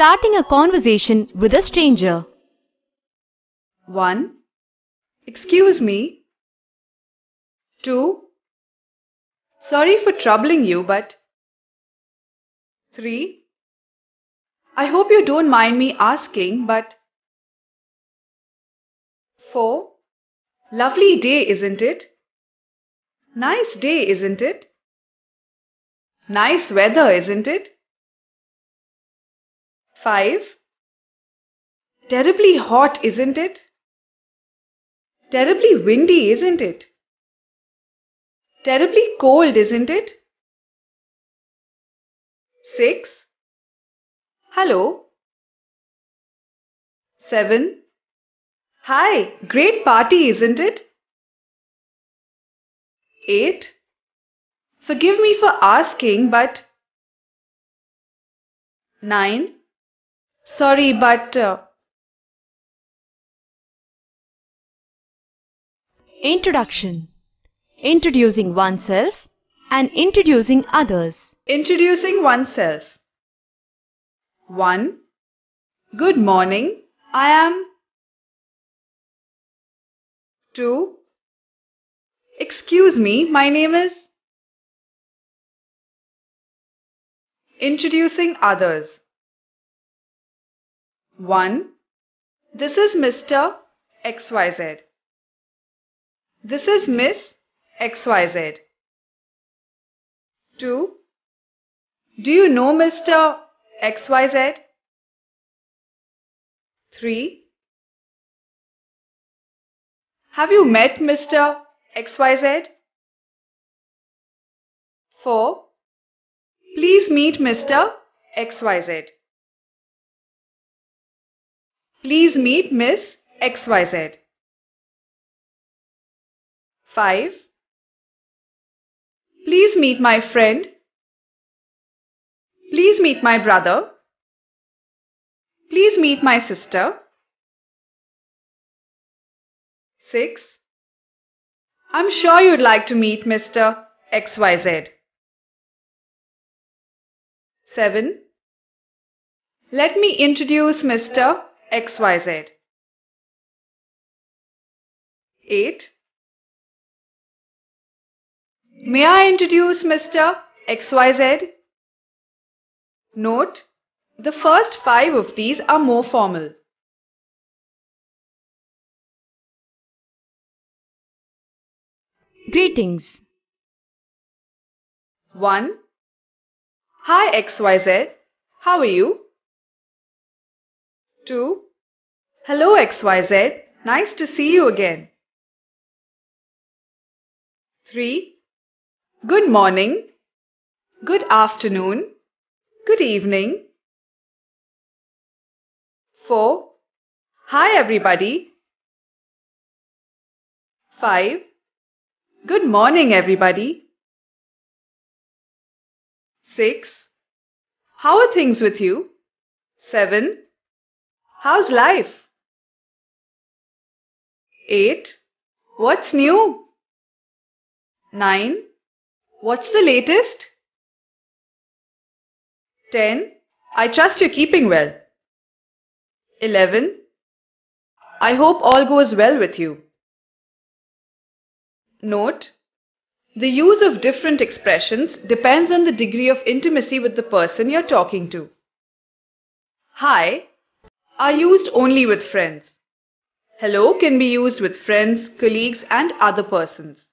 Starting a conversation with a stranger. 1. Excuse me. 2. Sorry for troubling you, but... 3. I hope you don't mind me asking, but... 4. Lovely day, isn't it? Nice day, isn't it? Nice weather, isn't it? 5. Terribly hot, isn't it? Terribly windy, isn't it? Terribly cold, isn't it? 6. Hello. 7. Hi, great party, isn't it? 8. Forgive me for asking, but... 9. Sorry, but... Introduction. Introducing oneself and introducing others. Introducing oneself. 1. Good morning, I am... 2. Excuse me, my name is... Introducing others. 1. This is Mr. XYZ. This is Miss XYZ. 2. Do you know Mr. XYZ? 3. Have you met Mr. XYZ? 4. Please meet Mr. XYZ. Please meet Miss XYZ. 5. Please meet my friend. Please meet my brother. Please meet my sister. 6. I'm sure you'd like to meet Mr. XYZ. 7. Let me introduce Mr. XYZ. 8. May I introduce Mr. XYZ? Note, the first 5 of these are more formal. Greetings. 1. Hi XYZ, how are you? 2. Hello XYZ, nice to see you again. 3. Good morning, good afternoon, good evening. 4. Hi everybody. 5. Good morning everybody. 6. How are things with you? 7. How's life? 8. What's new? 9. What's the latest? 10. I trust you're keeping well. 11. I hope all goes well with you. Note, the use of different expressions depends on the degree of intimacy with the person you're talking to. Hi are used only with friends. Hello can be used with friends, colleagues, and other persons.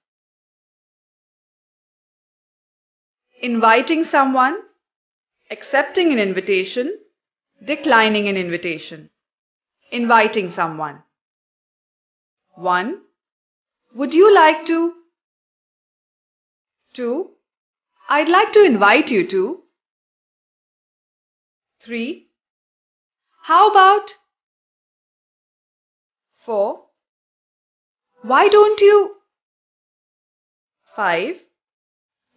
Inviting someone, accepting an invitation, declining an invitation. Inviting someone. 1. Would you like to? 2. I'd like to invite you to. 3. How about? 4. Why don't you? 5.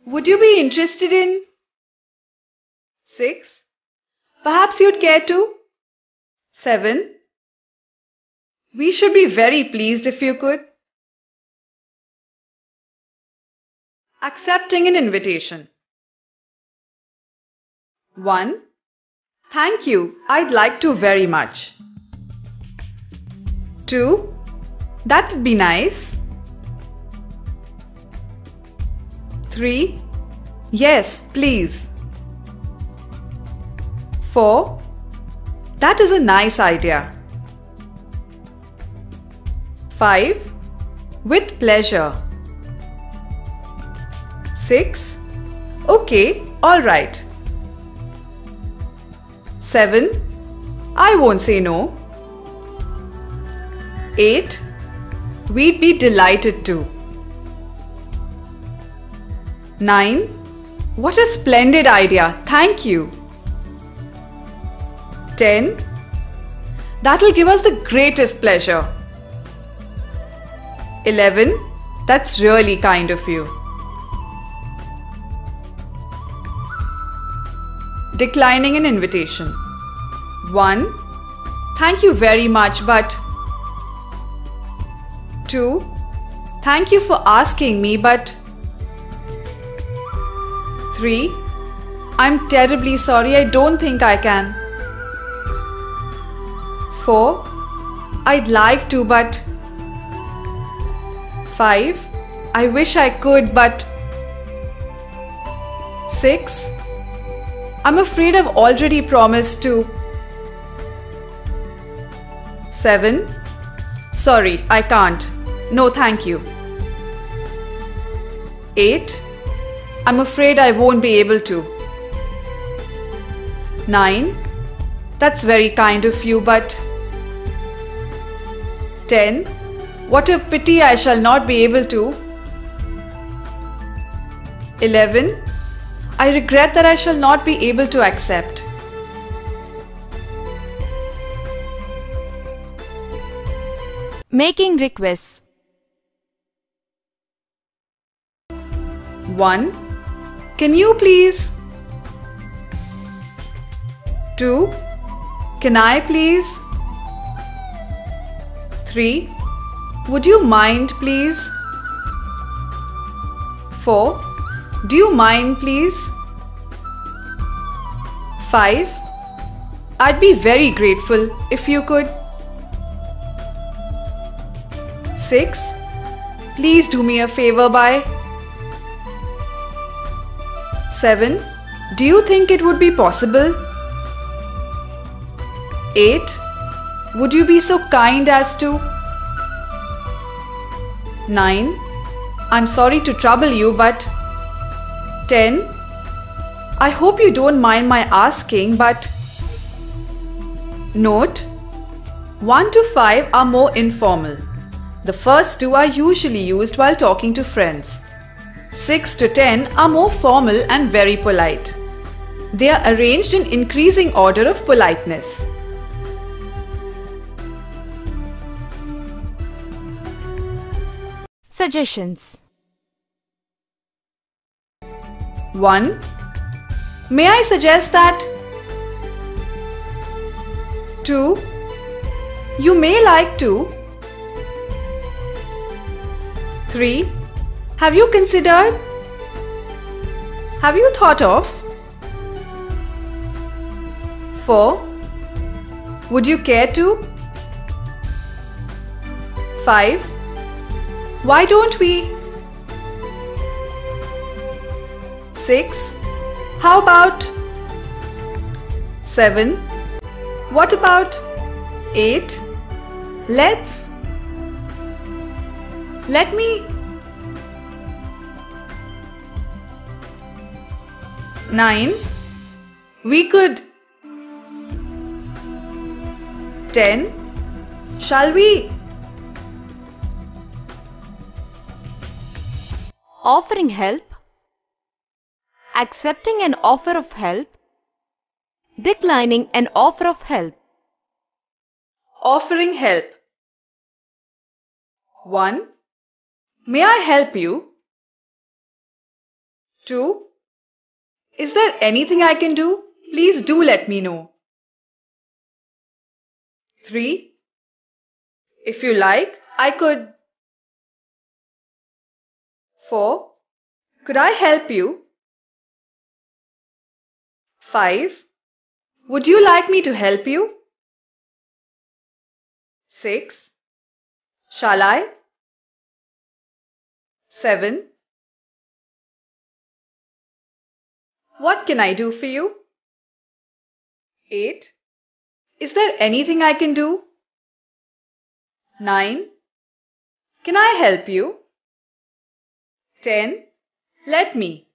Would you be interested in? 6. Perhaps you'd care to? 7. We should be very pleased if you could. Accepting an invitation. 1. Thank you, I'd like to very much. 2. That would be nice. 3. Yes, please. 4. That is a nice idea. 5. With pleasure. 6. Okay, all right. 7. I won't say no. 8. We'd be delighted to. 9. What a splendid idea, thank you. 10. That'll give us the greatest pleasure. 11. That's really kind of you. Declining an invitation. 1. Thank you very much, but... 2. Thank you for asking me, but... 3. I'm terribly sorry, I don't think I can. 4. I'd like to, but... 5. I wish I could, but... 6. I'm afraid I've already promised to. 7. Sorry, I can't. No, thank you. 8. I'm afraid I won't be able to. 9. That's very kind of you, but... 10. What a pity I shall not be able to. 11. I regret that I shall not be able to accept. Making requests. 1. Can you please? 2. Can I please? 3. Would you mind please? 4. Do you mind please? 5. I'd be very grateful if you could. 6. Please do me a favor by. 7. Do you think it would be possible? 8. Would you be so kind as to? 9. I'm sorry to trouble you, but... 10. I hope you don't mind my asking, but... Note: 1 to 5 are more informal. The first two are usually used while talking to friends. 6 to 10 are more formal and very polite. They are arranged in increasing order of politeness. Suggestions. 1. May I suggest that? 2. You may like to. 3. Have you considered? Have you thought of? 4. Would you care to? 5. Why don't we? 6. How about? 7. What about? 8. Let me. 9. We could. 10. Shall we? Offering help. Accepting an offer of help. Declining an offer of help. Offering help. 1. May I help you? 2. Is there anything I can do? Please do let me know. 3. If you like, I could. 4. Could I help you? 5. Would you like me to help you? 6. Shall I? 7. What can I do for you? 8. Is there anything I can do? 9. Can I help you? 10. Let me.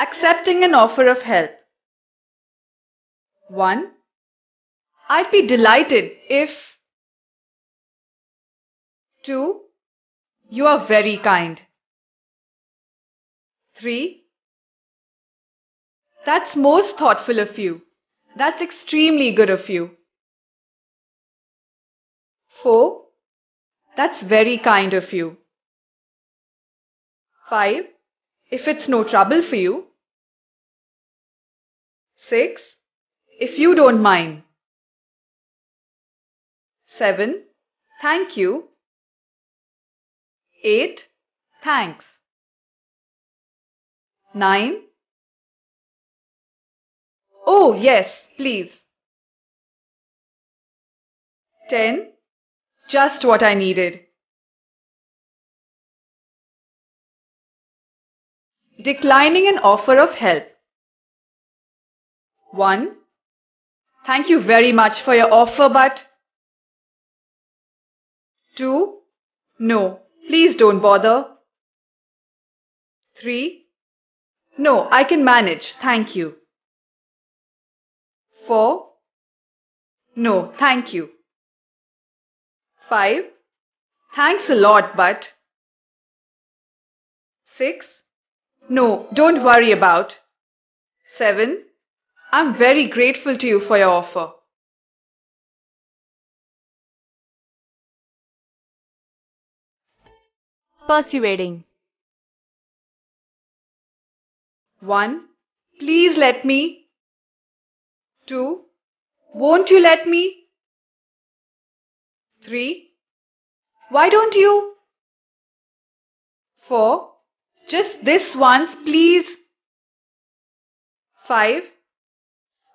Accepting an offer of help. 1. I'd be delighted if. 2. You are very kind. 3. That's most thoughtful of you. That's extremely good of you. 4. That's very kind of you. 5. If it's no trouble for you. 6. If you don't mind. 7. Thank you. 8. Thanks. 9. Oh, yes, please. 10. Just what I needed. Declining an offer of help. 1. Thank you very much for your offer, but. 2. No, please don't bother. 3. No, I can manage, thank you. 4. No, thank you. 5. Thanks a lot, but. 6. No, don't worry about. 7. I'm very grateful to you for your offer. Persuading. 1. Please let me. 2. Won't you let me? 3. Why don't you? 4. Just this once, please. 5.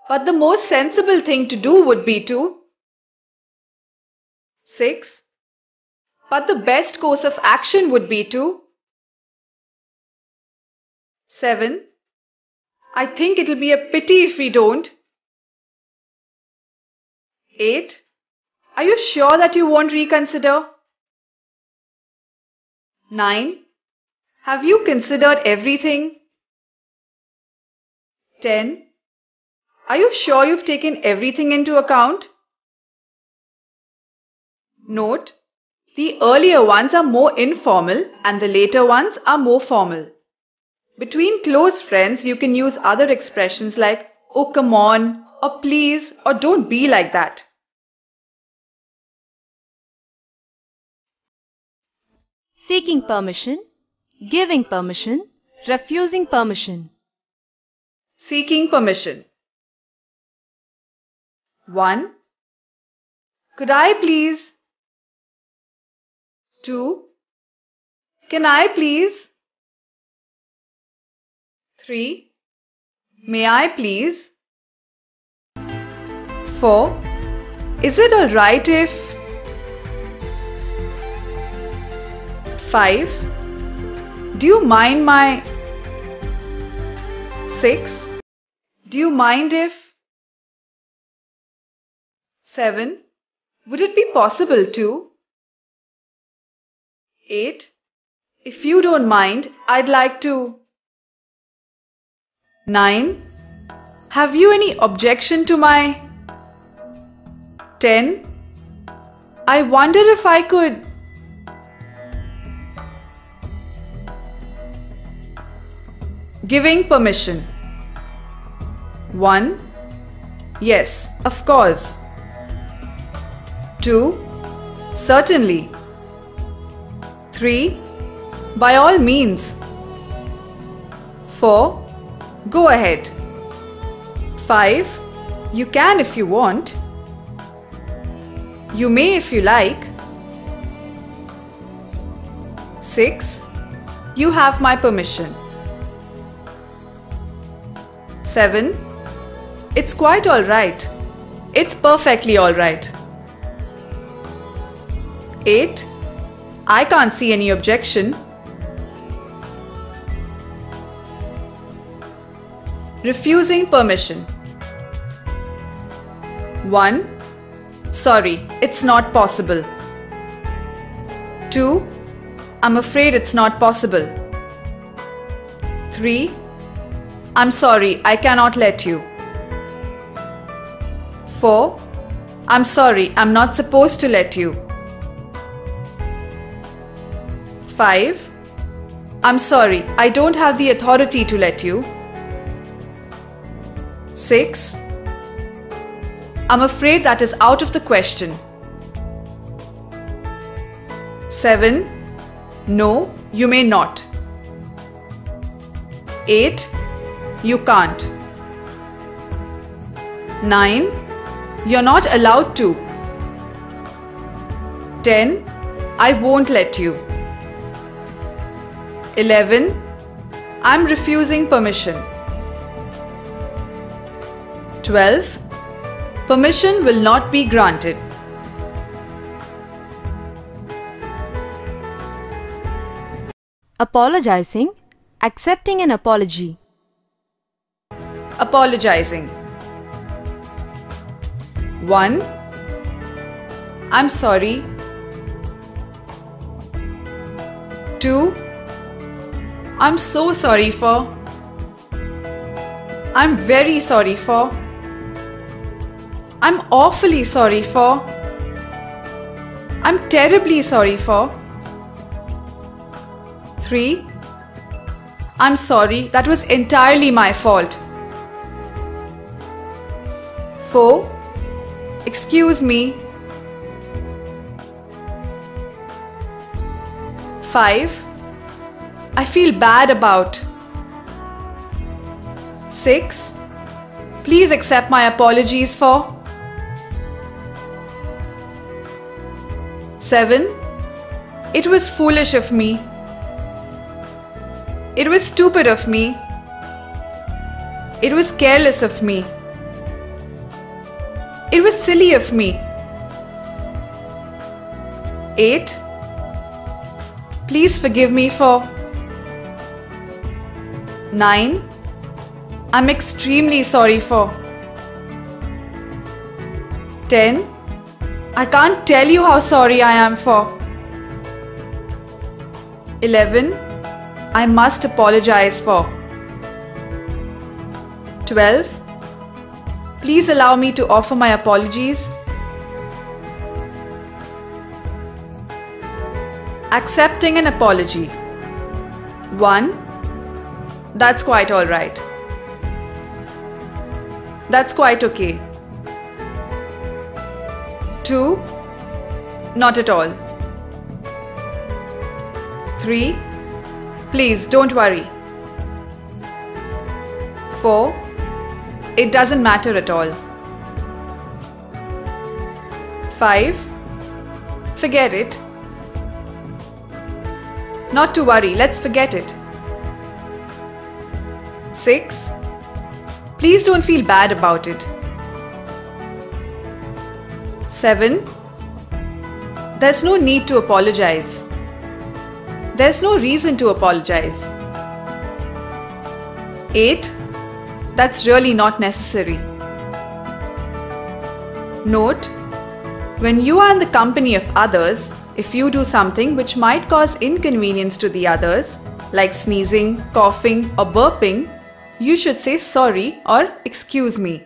But the most sensible thing to do would be to. 6. But the best course of action would be to. 7. I think it'll be a pity if we don't. 8. Are you sure that you won't reconsider? 9. Have you considered everything? 10. Are you sure you've taken everything into account? Note, the earlier ones are more informal and the later ones are more formal. Between close friends, you can use other expressions like, oh come on, or please, or don't be like that. Seeking permission, giving permission, refusing permission. Seeking permission. 1. Could I please? 2. Can I please? 3. May I please? 4. Is it alright if? 5. Do you mind my? 6. Do you mind if? 7. Would it be possible to? 8. If you don't mind, I'd like to. 9. Have you any objection to my? 10. I wonder if I could. Giving permission. 1. Yes, of course. 2. Certainly. 3. By all means. 4. Go ahead. 5. You can if you want. You may if you like. 6. You have my permission. 7. It's quite alright. It's perfectly alright. 8. I can't see any objection. Refusing permission. 1. Sorry, it's not possible. 2. I'm afraid it's not possible. 3. I'm sorry, I cannot let you. 4. I'm sorry, I'm not supposed to let you. 5. I'm sorry, I don't have the authority to let you. 6. I'm afraid that is out of the question. 7. No, you may not. 8. You can't. 9. You're not allowed to. 10. I won't let you. 11. I'm refusing permission. 12. Permission will not be granted. Apologizing, accepting an apology. Apologizing. 1. I'm sorry. 2. I'm so sorry for. I'm very sorry for. I'm awfully sorry for. I'm terribly sorry for. 3. I'm sorry, that was entirely my fault. 4. Excuse me. 5. I feel bad about. 6. Please accept my apologies for. 7. It was foolish of me. It was stupid of me. It was careless of me. It was silly of me. 8. Please forgive me for. 9. I'm extremely sorry for. 10. I can't tell you how sorry I am for. 11. I must apologize for. 12. Please allow me to offer my apologies. Accepting an apology. 1. That's quite alright. That's quite okay. 2. Not at all. 3. Please don't worry. 4. It doesn't matter at all. 5. Forget it. Not to worry, let's forget it. 6. Please don't feel bad about it. 7. There's no need to apologize. There's no reason to apologize. 8. That's really not necessary. Note: when you are in the company of others, if you do something which might cause inconvenience to the others, like sneezing, coughing, or burping, you should say sorry or excuse me.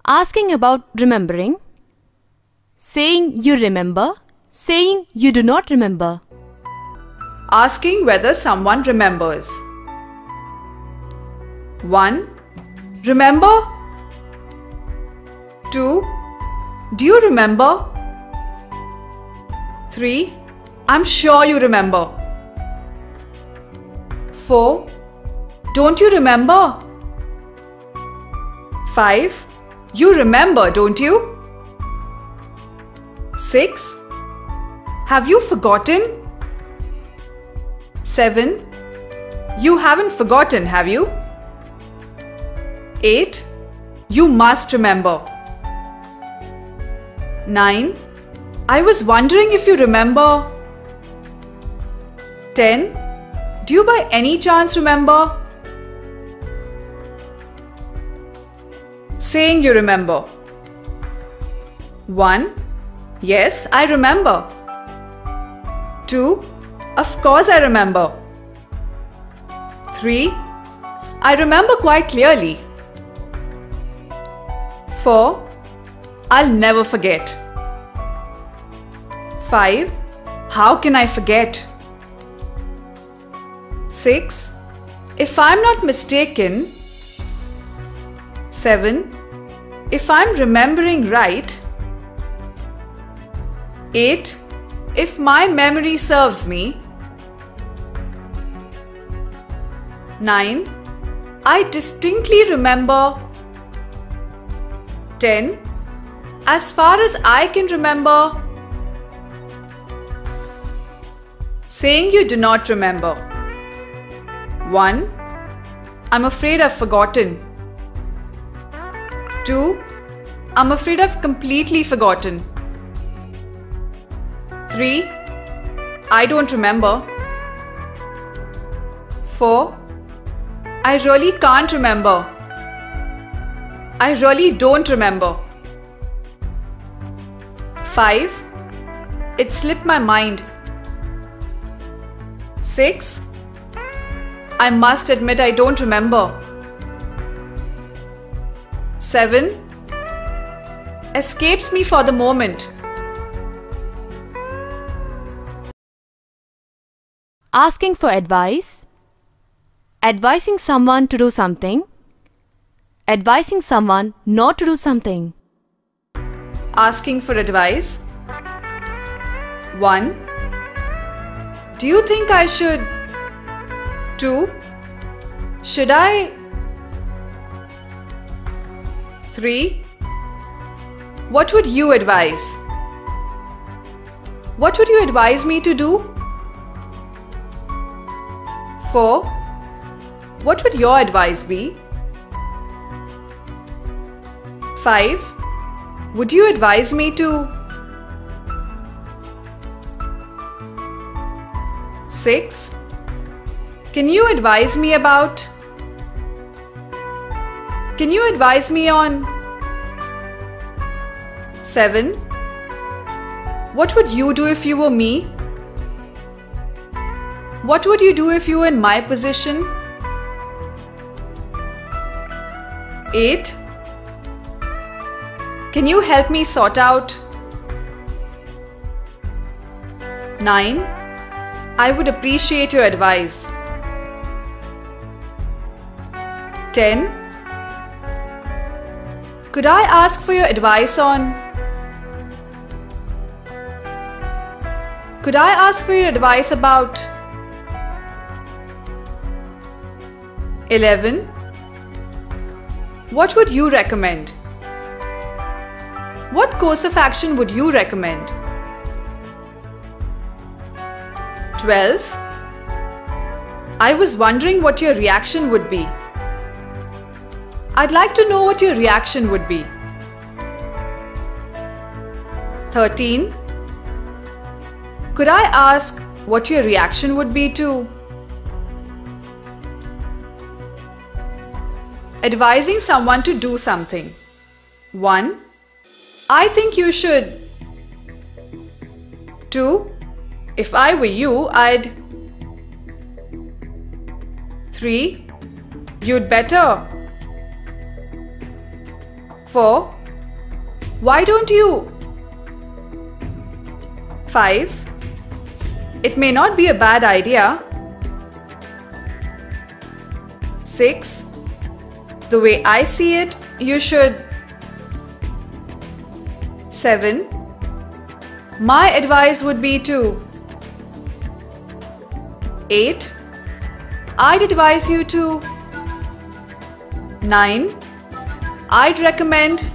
Asking about remembering. Saying you remember. Saying you do not remember. Asking whether someone remembers. 1. Remember? 2. Do you remember? 3. I'm sure you remember. 4. Don't you remember? 5. You remember, don't you? 6. Have you forgotten? 7. You haven't forgotten, have you? 8. You must remember. 9. I was wondering if you remember. 10. Do you by any chance remember? Saying you remember. 1. Yes, I remember. 2. Of course I remember. 3. I remember quite clearly. 4. I'll never forget. 5. How can I forget? 6. If I'm not mistaken. 7. If I'm remembering right. 8. If my memory serves me. 9. I distinctly remember. 10. As far as I can remember. Saying you do not remember. 1. I'm afraid I've forgotten. 2. I'm afraid I've completely forgotten. 3. I don't remember. 4. I really can't remember. I really don't remember. 5. It slipped my mind. 6. I must admit I don't remember. 7. Escapes me for the moment. Asking for advice. Advising someone to do something. Advising someone not to do something. Asking for advice. 1. Do you think I should? 2. Should I? 3. What would you advise? What would you advise me to do? 4. What would your advice be? 5. Would you advise me to? 6. Can you advise me about? Can you advise me on? 7. What would you do if you were me? What would you do if you were in my position? 8. Can you help me sort out? 9. I would appreciate your advice. 10. Could I ask for your advice on? Could I ask for your advice about? 11. What would you recommend? What course of action would you recommend? 12. I was wondering what your reaction would be. I'd like to know what your reaction would be. 13. Could I ask what your reaction would be to? Advising someone to do something. 1. I think you should. 2. If I were you, I'd. 3. You'd better. 4. Why don't you? 5. It may not be a bad idea. 6. The way I see it, you should. 7. My advice would be to. 8. I'd advise you to. 9. I'd recommend.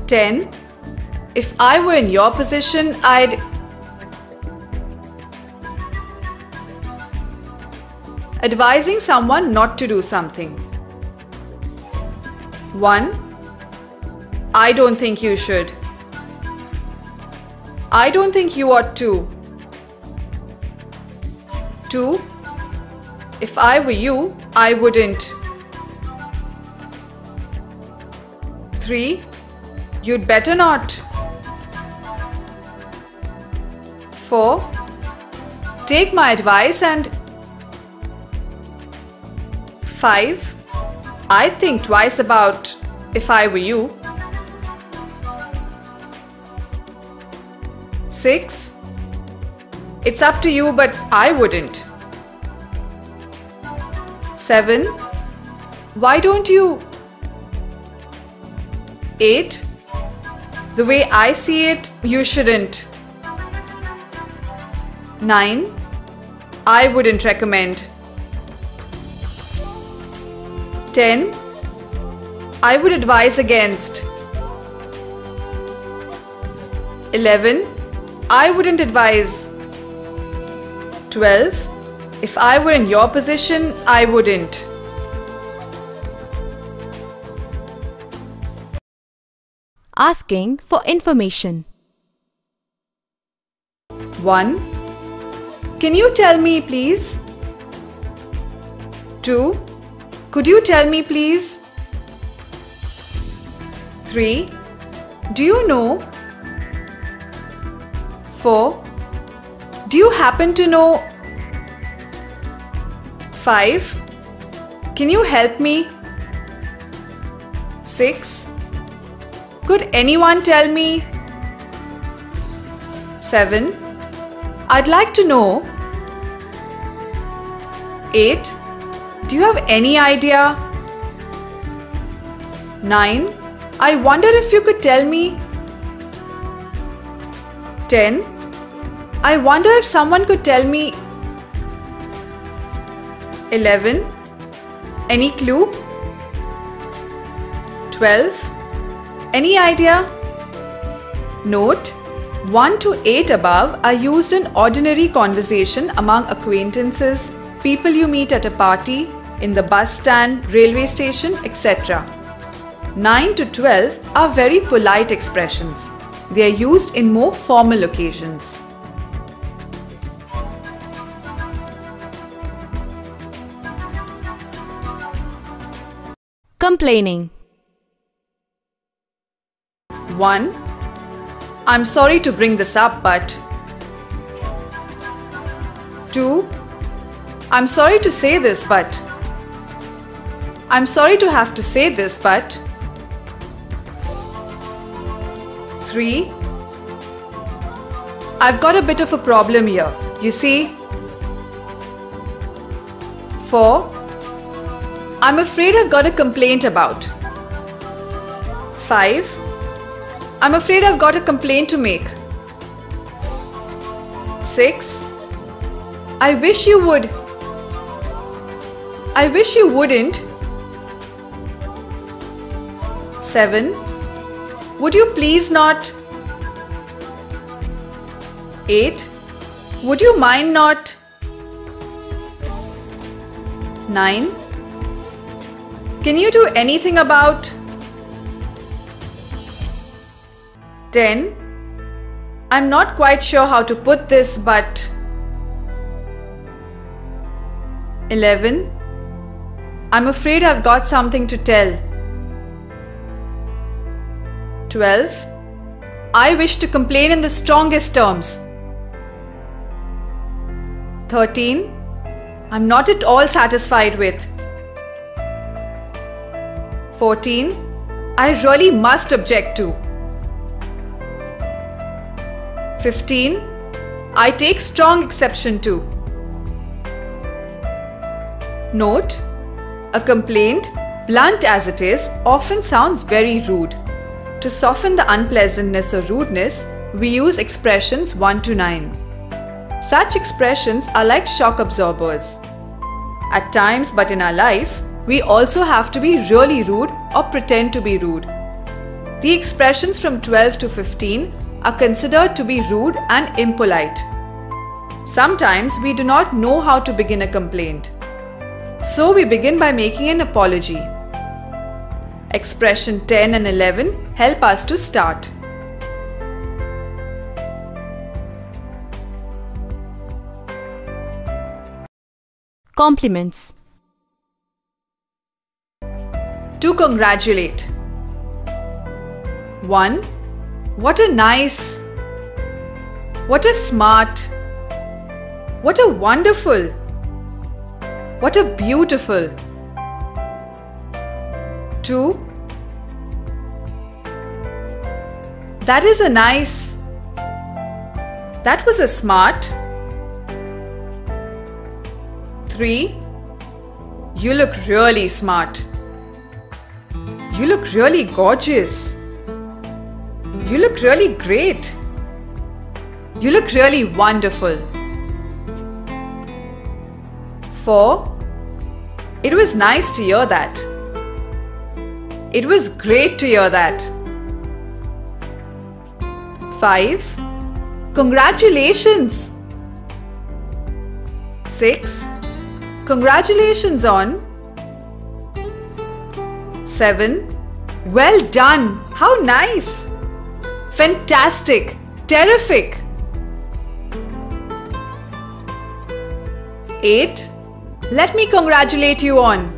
10. If I were in your position, I'd. Advising someone not to do something. 1. I don't think you should. I don't think you ought to. 2. If I were you, I wouldn't. 3. You'd better not. 4. Take my advice and 5. I'd think twice about if I were you. 6. It's up to you, but I wouldn't. 7. Why don't you? 8. The way I see it, you shouldn't. 9. I wouldn't recommend. 10. I would advise against. 11. I wouldn't advise. 12. If I were in your position, I wouldn't. Asking for information. 1. Can you tell me, please? 2. Could you tell me, please? 3. Do you know? 4. Do you happen to know? 5. Can you help me? 6. Could anyone tell me? 7. I'd like to know. 8. Do you have any idea? 9. I wonder if you could tell me. 10. I wonder if someone could tell me. 11. Any clue? 12. Any idea? Note: 1 to 8 above are used in ordinary conversation among acquaintances, people you meet at a party, in the bus stand, railway station, etc. 9 to 12 are very polite expressions. They are used in more formal occasions. Complaining. 1. I'm sorry to bring this up, but. 2. I'm sorry to say this, but. I'm sorry to have to say this, but. 3. I've got a bit of a problem here, you see. 4. I'm afraid I've got a complaint about. 5. I'm afraid I've got a complaint to make. 6. I wish you would. I wish you wouldn't. 7. Would you please not? 8. Would you mind not? 9. Can you do anything about? 10. I'm not quite sure how to put this, but. 11. I'm afraid I've got something to tell. 12. I wish to complain in the strongest terms. 13. I'm not at all satisfied with. 14. I really must object to. 15. I take strong exception to. Note: a complaint, blunt as it is, often sounds very rude. To soften the unpleasantness or rudeness, we use expressions 1 to 9. Such expressions are like shock absorbers. At times, but in our life, we also have to be really rude or pretend to be rude. The expressions from 12 to 15 are considered to be rude and impolite. Sometimes we do not know how to begin a complaint. So we begin by making an apology. Expression 10 and 11 help us to start. Compliments. To congratulate. 1. What a nice. What a smart. What a wonderful. What a beautiful. 2. That is a nice. That was a smart. 3. You look really smart. You look really gorgeous. You look really great. You look really wonderful. 4. It was nice to hear that. It was great to hear that. 5. Congratulations. 6. Congratulations on. 7. Well done. How nice. Fantastic. Terrific. 8. Let me congratulate you on.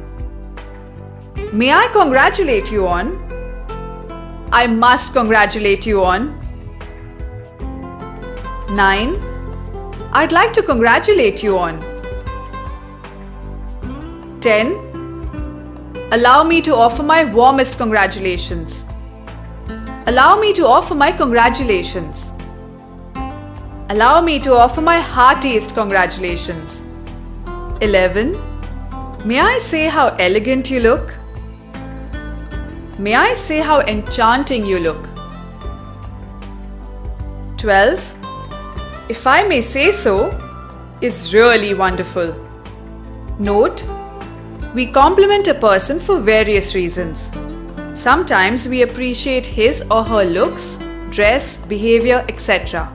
May I congratulate you on? I must congratulate you on. 9. I'd like to congratulate you on. 10. Allow me to offer my warmest congratulations. Allow me to offer my congratulations. Allow me to offer my heartiest congratulations. 11. May I say how elegant you look? May I say how enchanting you look? 12. If I may say so, is really wonderful. Note: we compliment a person for various reasons. Sometimes we appreciate his or her looks, dress, behavior, etc.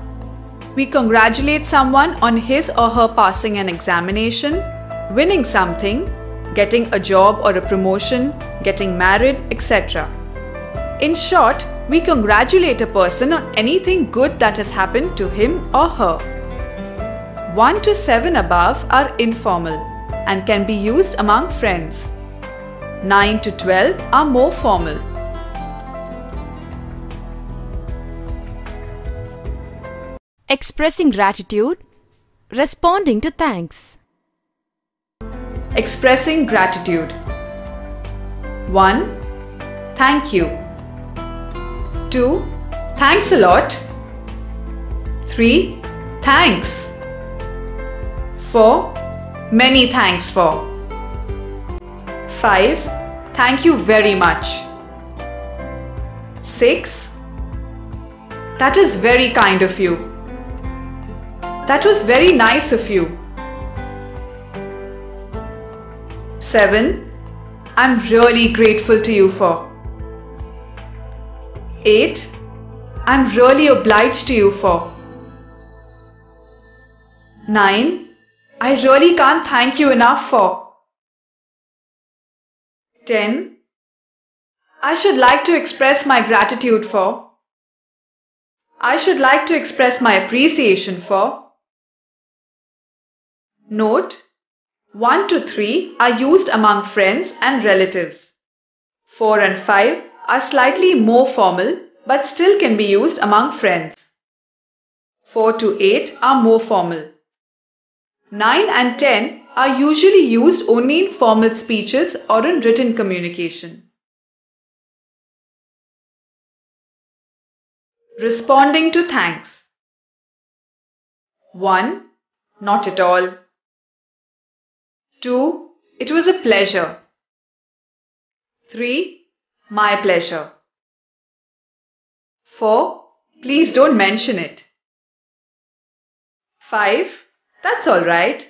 We congratulate someone on his or her passing an examination, winning something, getting a job or a promotion, getting married, etc. In short, we congratulate a person on anything good that has happened to him or her. 1 to 7 above are informal and can be used among friends. 9 to 12 are more formal. Expressing gratitude. Responding to thanks. Expressing gratitude. 1. Thank you. 2. Thanks a lot. 3. Thanks. 4. Many thanks for. 5. Thank you very much. 6. That is very kind of you. That was very nice of you. 7. I'm really grateful to you for. 8. I'm really obliged to you for. 9. I really can't thank you enough for. 10. I should like to express my gratitude for. I should like to express my appreciation for. Note: 1 to 3 are used among friends and relatives. 4 and 5 are slightly more formal but still can be used among friends. 4 to 8 are more formal. 9 and 10 are usually used only in formal speeches or in written communication. Responding to thanks. 1. Not at all. 2. It was a pleasure. 3. My pleasure. 4. Please don't mention it. 5. That's all right.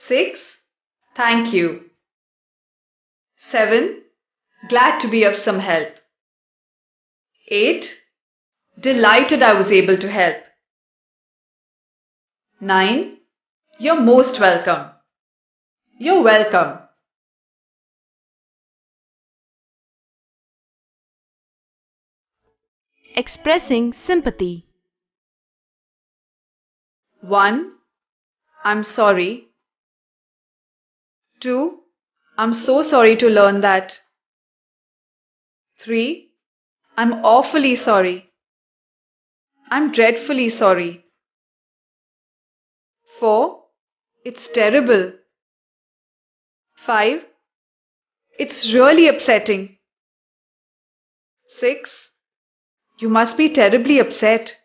6. Thank you. 7. Glad to be of some help. 8. Delighted I was able to help. 9. You're most welcome. You're welcome. Expressing sympathy. 1. I'm sorry. 2. I'm so sorry to learn that. 3. I'm awfully sorry. I'm dreadfully sorry. 4. It's terrible. 5. It's really upsetting. 6. You must be terribly upset.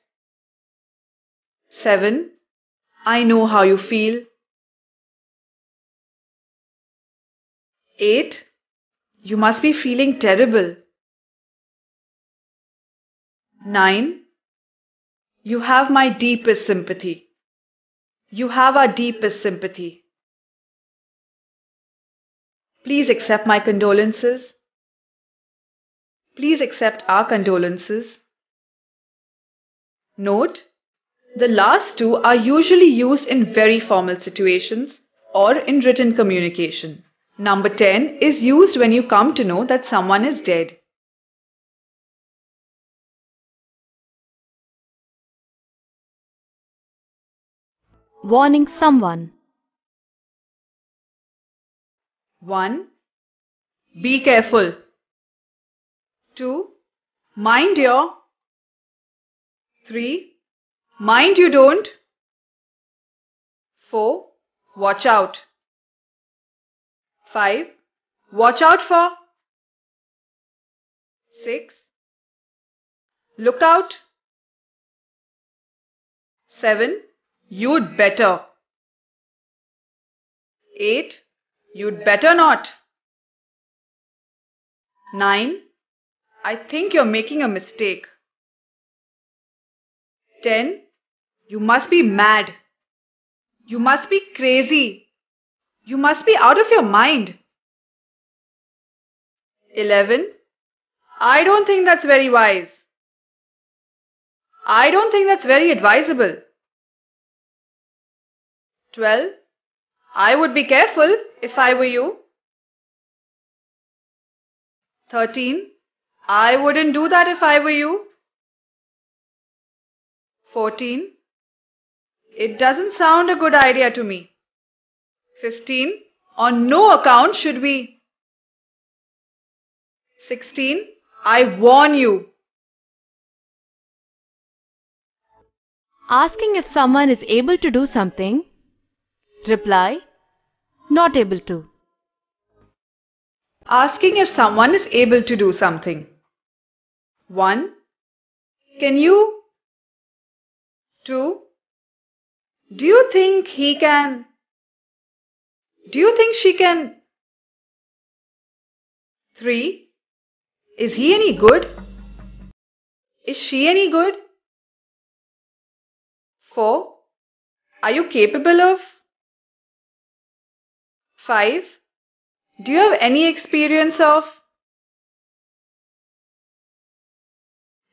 7. I know how you feel. 8. You must be feeling terrible. 9. You have my deepest sympathy. You have our deepest sympathy. Please accept my condolences. Please accept our condolences. Note, the last two are usually used in very formal situations or in written communication. Number 10 is used when you come to know that someone is dead. Warning someone. 1. Be careful. 2. Mind your. 3. Mind you don't. 4. Watch out. 5. Watch out for. 6. Look out. 7. You'd better. 8. You'd better not. 9. I think you're making a mistake. 10. You must be mad. You must be crazy. You must be out of your mind. 11. I don't think that's very wise. I don't think that's very advisable. 12. I would be careful if I were you. 13. I wouldn't do that if I were you. 14. It doesn't sound a good idea to me. 15. On no account should we. 16. I warn you. Asking if someone is able to do something. Reply, not able to. Asking if someone is able to do something. 1. Can you? 2. Do you think he can? Do you think she can? 3. Is he any good? Is she any good? 4. Are you capable of? 5. Do you have any experience of?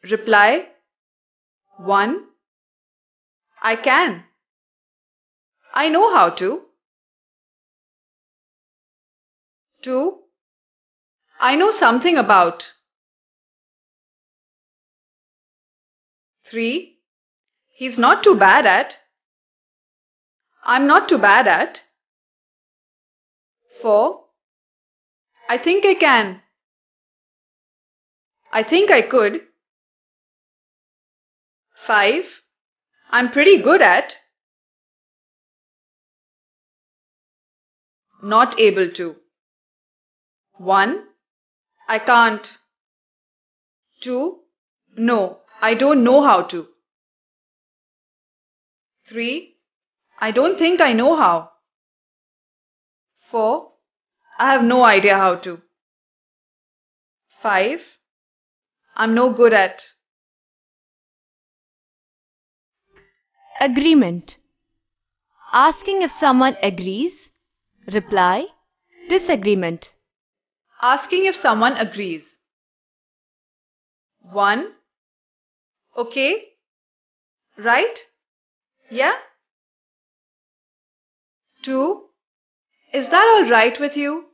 Reply. 1. I can. I know how to. 2. I know something about. 3. He's not too bad at. I'm not too bad at. 4. I think I can. I think I could. 5. I'm pretty good at. Not able to. 1. I can't. 2. No, I don't know how to. 3. I don't think I know how. 4. I have no idea how to. 5. I'm no good at. Agreement. Asking if someone agrees. Reply, disagreement. Asking if someone agrees. 1. Okay. Right? Yeah? 2. Is that all right with you?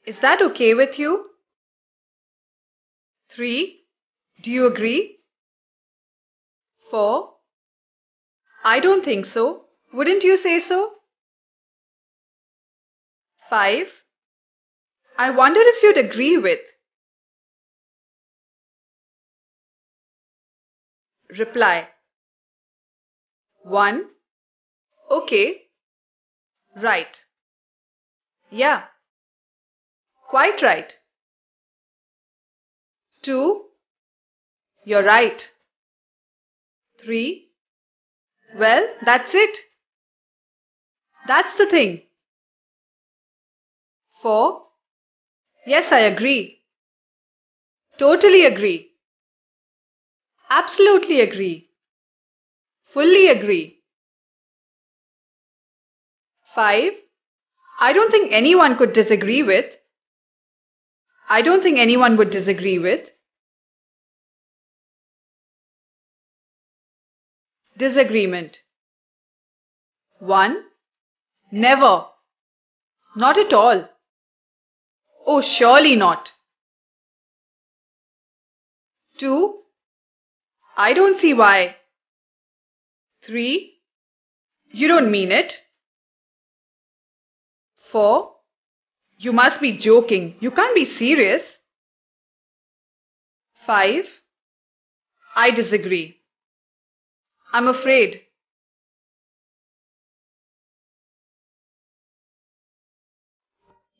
Is that okay with you? 3. Do you agree? 4. I don't think so. Wouldn't you say so? 5. I wondered if you'd agree with. Reply. 1. Okay. Right. Yeah. Quite right. 2. You're right. 3. Well, that's it. That's the thing. 4. Yes, I agree. Totally agree. Absolutely agree. Fully agree. 5. I don't think anyone could disagree with. I don't think anyone would disagree with. Disagreement. 1. Never. Not at all. Oh, surely not. 2. I don't see why. 3. You don't mean it. 4. You must be joking. You can't be serious. 5. I disagree. I'm afraid.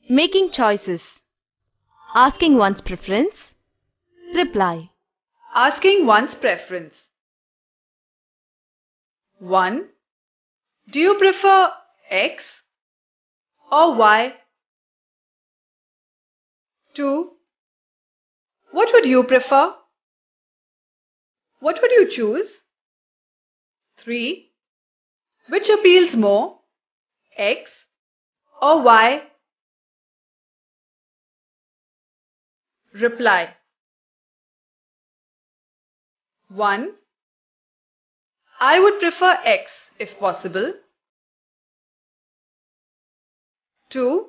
Making choices. Asking one's preference. Reply. Asking one's preference. 1. Do you prefer X or Y? 2. What would you prefer? What would you choose? 3. Which appeals more, X or Y? Reply. 1. I would prefer X if possible. 2.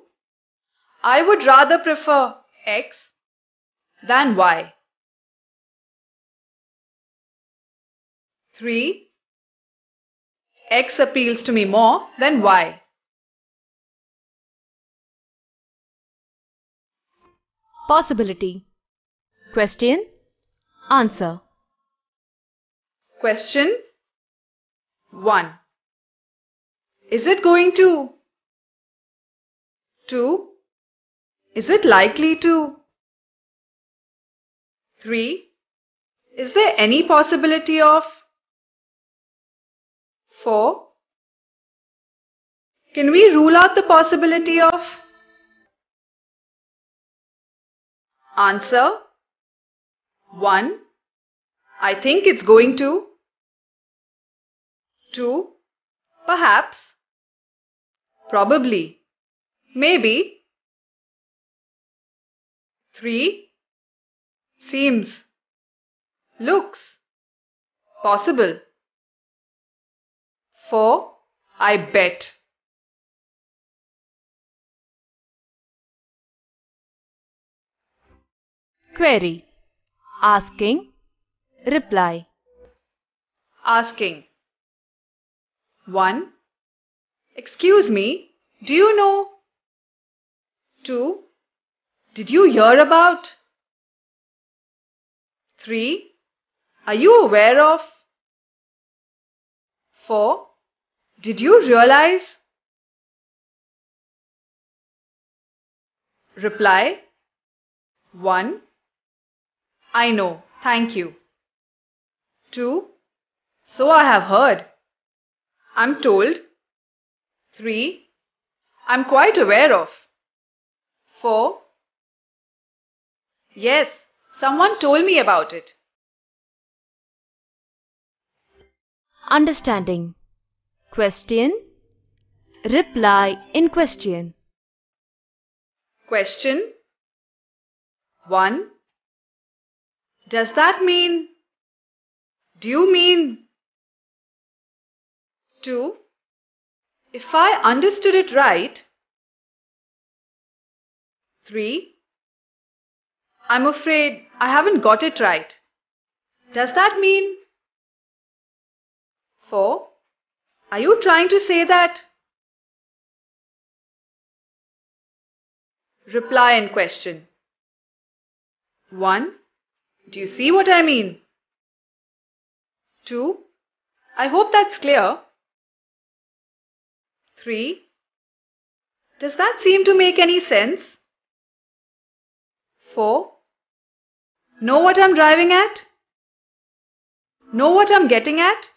I would rather prefer X than Y. 3. X appeals to me more than Y. Possibility. Question. Answer. Question 1. Is it going to? 2. Is it likely to? 3. Is there any possibility of? 4. Can we rule out the possibility of? Answer 1. I think it's going to. 2. Perhaps. Probably. Maybe. 3. Seems. Looks. Possible. 4. I bet. Query. Asking. Reply. Asking. 1. Excuse me, do you know? 2. Did you hear about? 3. Are you aware of? 4. Did you realize? Reply. 1. I know, thank you. 2. So I have heard. I'm told. 3. I'm quite aware of. 4. Yes, someone told me about it. Understanding. Question. Reply in question. Question 1. Does that mean? Do you mean? 2. If I understood it right. 3. I'm afraid I haven't got it right. Does that mean? 4. Are you trying to say that? Reply and question. 1. Do you see what I mean? 2. I hope that's clear. 3. Does that seem to make any sense? 4. Know what I'm driving at? Know what I'm getting at?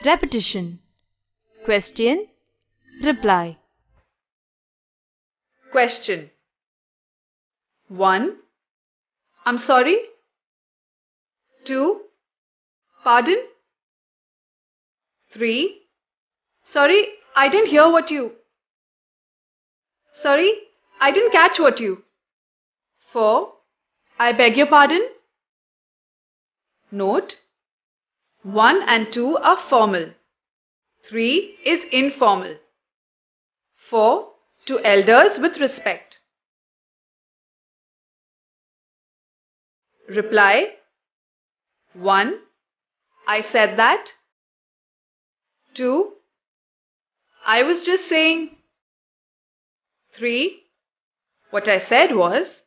Repetition. Question. Reply. Question. 1. I'm sorry. 2. Pardon. 3. Sorry, I didn't hear what you. Sorry, I didn't catch what you. 4. I beg your pardon. Note. 1 and 2 are formal. 3 is informal. 4. To elders with respect. Reply. 1. I said that. 2. I was just saying. 3. What I said was.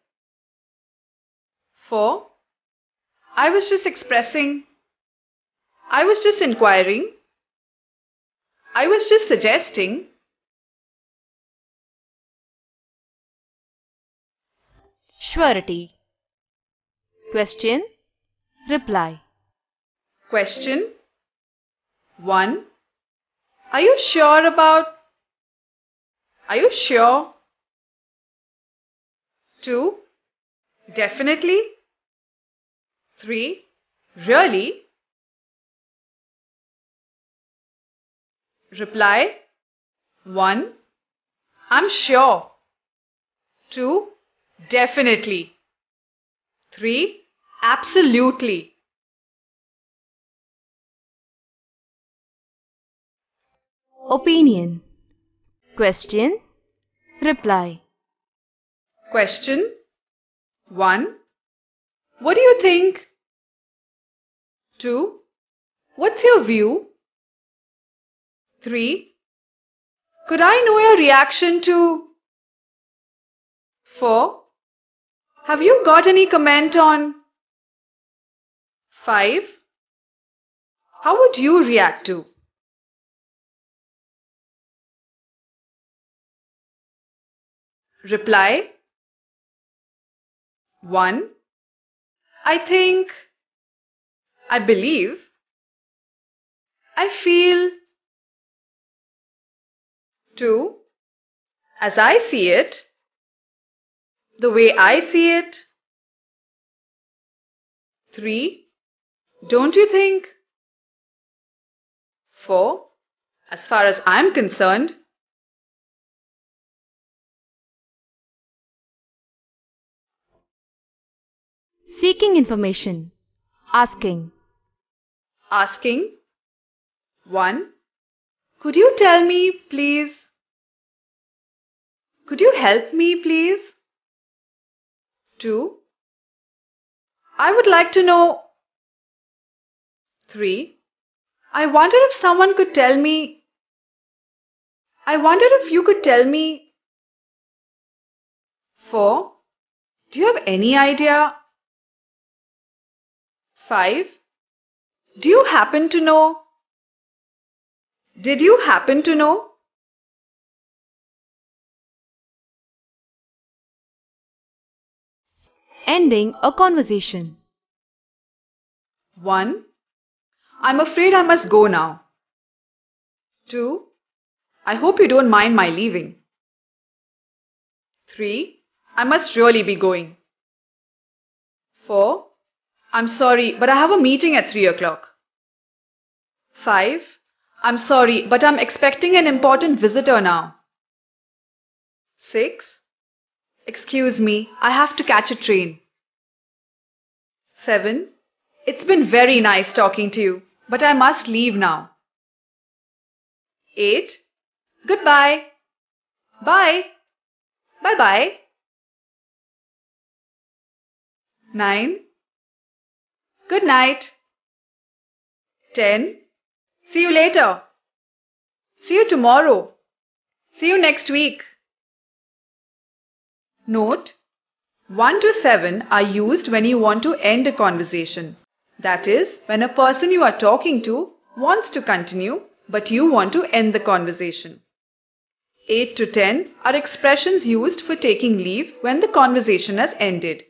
4. I was just expressing. I was just inquiring. I was just suggesting. Surety. Question. Reply. Question. 1. Are you sure about? Are you sure? 2. Definitely. 3. Really? Reply. 1. I'm sure. 2. Definitely. 3. Absolutely. Opinion. Question. Reply. Question. 1. What do you think? 2. What's your view? 3. Could I know your reaction to? 4. Have you got any comment on? 5. How would you react to? Reply. 1. I think. I believe. I feel. 2. As I see it. The way I see it. 3. Don't you think? 4. As far as I'm concerned. Seeking information. Asking. Asking. 1. Could you tell me, please? Could you help me, please? 2. I would like to know. 3. I wonder if someone could tell me. I wonder if you could tell me. 4. Do you have any idea? 5. Do you happen to know? Did you happen to know? Ending a conversation. 1. I'm afraid I must go now. 2. I hope you don't mind my leaving. 3. I must really be going. 4. I'm sorry, but I have a meeting at 3 o'clock. 5. I'm sorry, but I'm expecting an important visitor now. 6. Excuse me, I have to catch a train. 7. It's been very nice talking to you, but I must leave now. 8. Goodbye. Bye. Bye-bye. 9. Good night. 10. See you later. See you tomorrow. See you next week. Note: 1 to 7 are used when you want to end a conversation. That is, when a person you are talking to wants to continue, but you want to end the conversation. 8 to 10 are expressions used for taking leave when the conversation has ended.